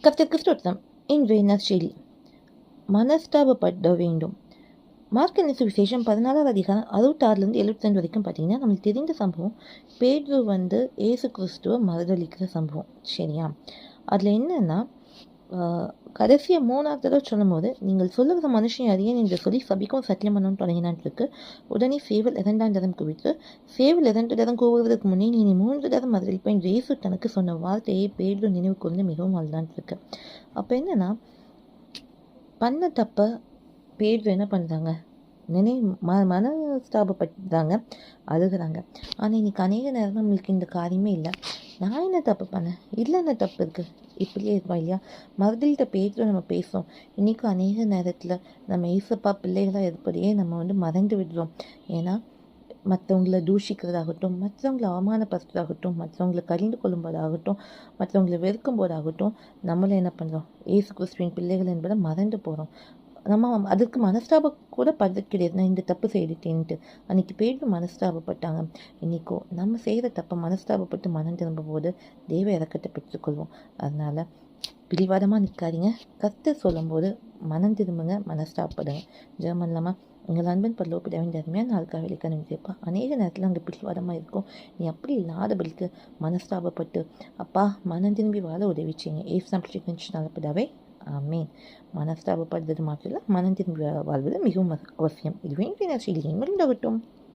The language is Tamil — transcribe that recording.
கர்த்தருக்கு ஸ்தோத்திரம். இன்றைய நற்செய்தி, மனஸ்தாபப்பட வேண்டும். மார்க் சுவிசேஷம் 14வது அதிகாரம் 66லேருந்து 72 வரைக்கும் பார்த்தீங்கன்னா, நம்மளுக்கு தெரிந்த சம்பவம். பேதுரு இயேசு கிறிஸ்துவை மறுதளிக்கிற சம்பவம். சரியா? அதில் என்னன்னா, கடைசியாக 3வது தடவை சொல்லும்போது, நீங்கள் சொல்லுகிற மனுஷன் அறியேன் என்று சொல்லி சபிக்கும் சத்தியம் பண்ணணும்னு தொடங்கினான்ட்டு இருக்கு. உடனே சேவல் 2ஆம் தரம் குவித்து, சேவல் 2 தரம் கூவுவதற்கு முன்னே நீ 3 தரம் மறுதளிப்பேன் இயேசு தனக்கு சொன்ன வார்த்தையை பேதுரு நினைவு கூர்ந்து மிகவும் அழுதான்ட்டு இருக்கு. அப்போ என்னன்னா, பண்ண தப்ப பேதுரு என்ன பண்ணுறாங்க, மனஸ்தாபப்படுறாங்க, அழுகிறாங்க. ஆனால் இன்னைக்கு அநேக நேரம் நம்மளுக்கு இந்த காரியமே இல்லை. நான் என்ன தப்பு பண்ணேன், இல்லை என்ன தப்பு இருக்குது, இப்படியே இருக்கோம் இல்லையா? மறுதலித்த பேதுரு நம்ம பேசுகிறோம். இன்றைக்கும் அநேக நேரத்தில் நம்ம ஏசப்பா பிள்ளைகளாக இருப்பதையே நம்ம மறந்து விடுறோம். ஏன்னா மற்றவங்கள தூஷிக்கிறதாகட்டும், மற்றவங்கள அவமானப்படுத்துறதாகட்டும், மற்றவங்களை கடிந்து கொள்ளும்போதாகட்டும், மற்றவங்களை வெறுக்கும் போதாகட்டும், நம்மளும் என்ன பண்ணுறோம், ஏசு கிறிஸ்துவின் பிள்ளைகள் என்பதை மறந்து போகிறோம். நம்ம அதுக்கு மனஸ்தாபம் கூட படுறது கிடையாது. நான் இந்த தப்பு செய்துட்டேன்ட்டு. அன்றைக்கி பேர் மனஸ்தாபப்பட்டாங்க. இன்றைக்கோ நம்ம செய்கிற தப்பை மனஸ்தாபப்பட்டு மனம் திரும்பும் போது தெய்வ இறக்கத்தை பெற்றுக்கொள்வோம். அதனால் பிடிவாதமாக நிற்காதீங்க. கர்த்தர் சொல்லும்போது மனம் திரும்புங்க, மனஸ்தாபப்படுங்க. ஜெபம் இல்லாமல், உங்கள் அன்பன் பரலோக பிதாவின் அருமையான நாளுக்காக வெளிக்கணும் கேட்பா. அநேக நேரத்தில் அங்கே பிடிவாதமாக இருக்கும். நீ அப்படி இல்லாதபடிக்கு மனஸ்தாபப்பட்டு அப்பா மனம் திரும்பி வாழ உதவி செய்யுங்க. ஏசு நல்ல பிதாவே, ஆமீன். மனஸ்தாபப்படுறது மாத்திரம் இல்லை, மனம் திரும்பி வாழ்வது மிகவும் அவசியம். இது வேண்டிய செய்திகள் உண்டாகட்டும்.